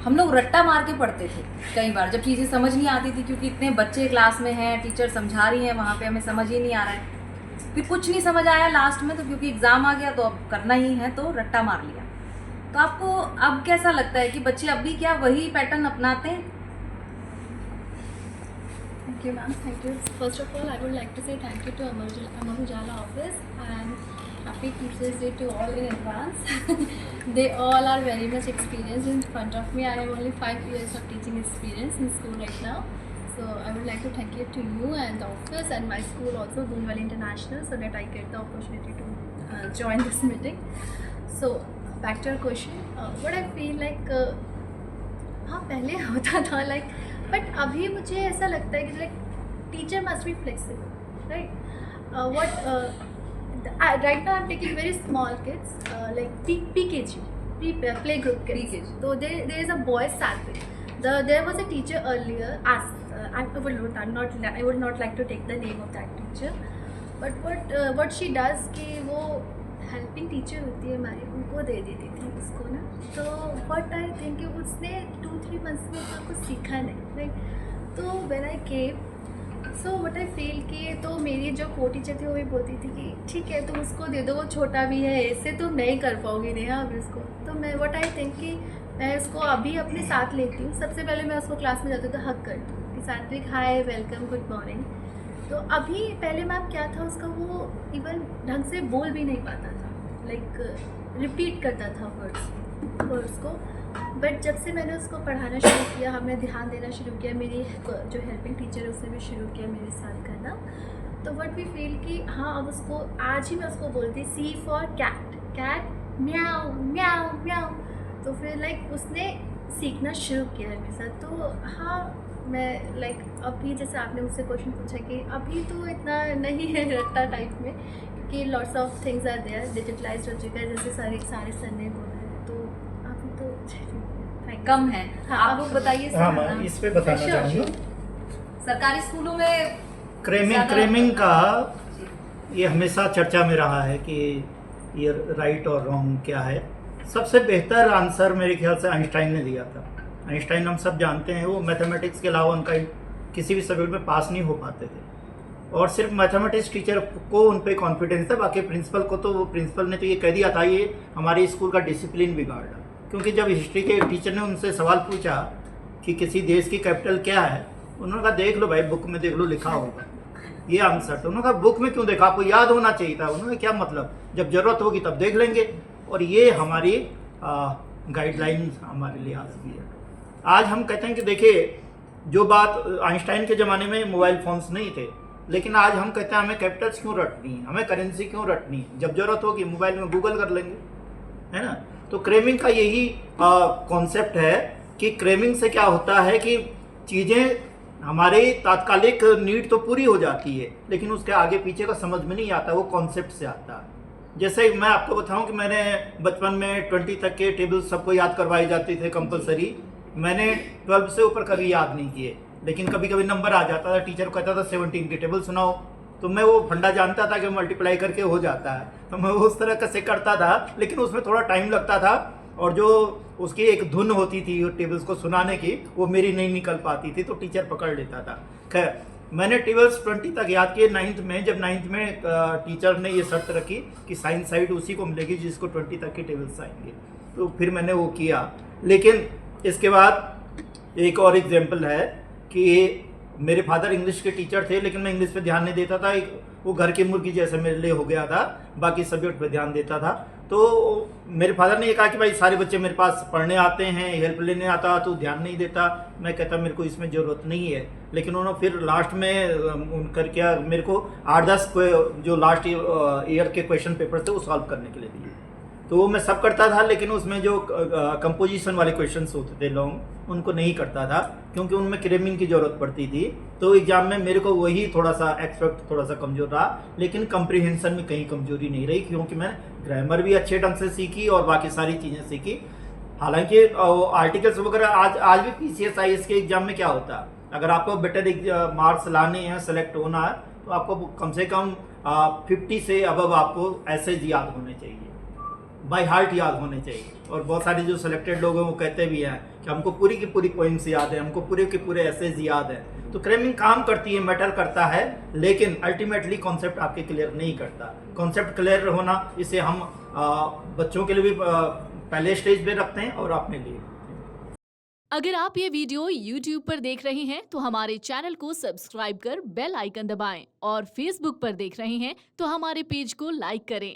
हम लोग रट्टा मार के पढ़ते थे कई बार, जब चीज़ें समझ नहीं आती थी, क्योंकि इतने बच्चे क्लास में हैं, टीचर समझा रही हैं, वहाँ पे हमें समझ ही नहीं आ रहा है, फिर कुछ नहीं समझ आया लास्ट में, तो क्योंकि एग्ज़ाम आ गया तो अब करना ही है, तो रट्टा मार लिया। तो आपको अब कैसा लगता है कि बच्चे अब भी क्या वही पैटर्न अपनाते हैं? Thank you, ma'am. Thank you. First of all, I would like to say thank you to Amar Ujala office and happy Teachers Day to all in advance. They all are very much experienced in front of me. I have only 5 years of teaching experience in school right now. So I would like to thank you to you and the office and my school also, Gunwali International, so that I get the opportunity to join this meeting. So back to your question, what I feel like, हाँ पहले होता था like, but अभी मुझे ऐसा लगता है कि like teacher must be flexible, right? What right now I am taking very small kids like PKG, play group kids. So there is a boy Satvik. There was a teacher earlier, I would not like to take the name of that teacher, but what she does कि वो helping teacher होती है हमारी, उनको दे देती थी उसको ना, तो व्हाट आई थिंक उसने 2-3 मंथ्स में उतना कुछ सीखा नहीं, राइट? तो when I came, so what I feel कि तो मेरी जो को टीचर थी वो भी बोलती थी कि ठीक है तुम उसको दे दो, वो छोटा भी है, इससे तुम नहीं कर पाओगी नेहा अभी उसको। तो मैं व्हाट आई थिंक कि मैं उसको अभी अपने साथ लेती हूँ। सबसे पहले मैं उसको क्लास में जाती हूँ तो हक करती हूँ कि सात्विक हाय, वेलकम, गुड मॉर्निंग। तो अभी पहले मैम क्या था उसका, वो इवन ढंग से बोल भी नहीं पाता था, लाइक रिपीट करता था वर्ड्स को। बट जब से मैंने उसको पढ़ाना शुरू किया, हमने ध्यान देना शुरू किया, मेरी जो हेल्पिंग टीचर है उसने भी शुरू किया मेरे साथ करना, तो व्हाट वी फील कि हाँ अब उसको आज ही मैं उसको बोलती सी फॉर कैट, कैट म्याऊ म्याऊ म्याऊ। तो फिर लाइक उसने सीखना शुरू किया है मेरे साथ। तो हाँ मैं लाइक अभी जैसे आपने मुझसे क्वेश्चन पूछा कि अभी तो इतना नहीं है रट्टा टाइप में, क्योंकि lots of things are there, digitalised हो चुका है, जैसे सारे सर ने बोला है, तो अभी तो कम है। हाँ, आप लोग बताइए सर। हाँ मैं इस पे बताना चाहूँगा, सरकारी स्कूलों में क्रेमिंग का ये हमेशा चर्चा में रहा है कि ये राइट और रॉन्ग क्या है। सबसे बेहतर आंसर मेरे ख्याल से आइंस्टाइन ने दिया था। आइंस्टाइन हम सब जानते हैं, वो मैथमेटिक्स के अलावा उनका किसी भी सब्जेक्ट में पास नहीं हो पाते थे, और सिर्फ मैथमेटिक्स टीचर को उन पर कॉन्फिडेंस था, बाकी प्रिंसिपल को तो वो प्रिंसिपल ने तो ये कह दिया था ये हमारे स्कूल का डिसिप्लिन बिगाड़ा। क्योंकि जब हिस्ट्री के एक टीचर ने उनसे सवाल पूछा कि किसी देश की कैपिटल क्या है, उन्होंने कहा देख लो भाई, बुक में देख लो, लिखा होगा ये आंसर। तो उन्होंने कहा बुक में क्यों देखा, आपको याद होना चाहिए था। उन्होंने क्या मतलब, जब ज़रूरत होगी तब देख लेंगे। और ये हमारी गाइडलाइन हमारे लिए आज भी है। आज हम कहते हैं कि देखिए, जो बात आइंस्टाइन के ज़माने में मोबाइल फ़ोन्स नहीं थे, लेकिन आज हम कहते हैं हमें कैपिटल्स क्यों रटनी है, हमें करेंसी क्यों रटनी है, जब ज़रूरत होगी मोबाइल में गूगल कर लेंगे, है ना। तो क्रेमिंग का यही कॉन्सेप्ट है कि क्रेमिंग से क्या होता है कि चीज़ें हमारी तात्कालिक नीड तो पूरी हो जाती है, लेकिन उसके आगे पीछे का समझ में नहीं आता, वो कॉन्सेप्ट से आता है। जैसे मैं आपको बताऊं कि मैंने बचपन में 20 तक के टेबल सबको याद करवाए जाते थे कंपलसरी। मैंने 12 से ऊपर कभी याद नहीं किए, लेकिन कभी कभी नंबर आ जाता था, टीचर कहता था 17 की टेबल सुनाओ, तो मैं वो फंडा जानता था कि मल्टीप्लाई करके हो जाता है, तो मैं उस तरह से करता था, लेकिन उसमें थोड़ा टाइम लगता था, और जो उसकी एक धुन होती थी टेबल्स को सुनाने की, वो मेरी नहीं निकल पाती थी, तो टीचर पकड़ लेता था। खैर मैंने टेबल्स 20 तक याद किए 9th में। जब 9th में टीचर ने ये शर्त रखी कि साइंस साइड उसी को मिलेगी जिसको 20 तक के टेबल्स आएंगे, तो फिर मैंने वो किया। लेकिन इसके बाद एक और एग्जाम्पल है कि मेरे फादर इंग्लिश के टीचर थे, लेकिन मैं इंग्लिश पे ध्यान नहीं देता था, वो घर की मुर्गी जैसे मेरे लिए हो गया था, बाकी सब्जेक्ट पे ध्यान देता था। तो मेरे फादर ने ये कहा कि भाई सारे बच्चे मेरे पास पढ़ने आते हैं, हेल्प लेने आता, तो ध्यान नहीं देता। मैं कहता मेरे को इसमें ज़रूरत नहीं है, लेकिन उन्होंने फिर लास्ट में करके मेरे को 8-10 जो लास्ट ईयर के क्वेश्चन पेपर थे वो सॉल्व करने के लिए दिए। तो वो मैं सब करता था, लेकिन उसमें जो कंपोजिशन वाले क्वेश्चंस होते थे लॉन्ग, उनको नहीं करता था, क्योंकि उनमें क्रेमिंग की ज़रूरत पड़ती थी। तो एग्जाम में मेरे को वही थोड़ा सा एक्सपेक्ट थोड़ा सा कमज़ोर रहा, लेकिन कंप्रीहेंशन में कहीं कमजोरी नहीं रही, क्योंकि मैं ग्रामर भी अच्छे ढंग से सीखी और बाकी सारी चीज़ें सीखी। हालांकि आर्टिकल्स वगैरह आज भी PCSIS के एग्जाम में क्या होता है, अगर आपको बेटर मार्क्स लाने हैं, सेलेक्ट होना है, तो आपको कम से कम 50 से अबव आपको ऐसे याद होने चाहिए। बाय हार्ट याद होने चाहिए। और बहुत सारे जो सिलेक्टेड लोग हैं वो कहते भी हैं कि हमको पूरी की पूरी पोइम्स याद है, हमको पूरे के पूरे एसेज याद है। तो क्रेमिंग काम करती है, मैटर करता है, लेकिन अल्टीमेटली कॉन्सेप्ट आपके क्लियर नहीं करता। कॉन्सेप्ट क्लियर होना, इसे हम बच्चों के लिए भी पहले स्टेज पे रखते हैं और अपने लिए। अगर आप ये वीडियो YouTube पर देख रहे हैं तो हमारे चैनल को सब्सक्राइब कर बेल आइकन दबाएं और Facebook पर देख रहे हैं तो हमारे पेज को लाइक करें।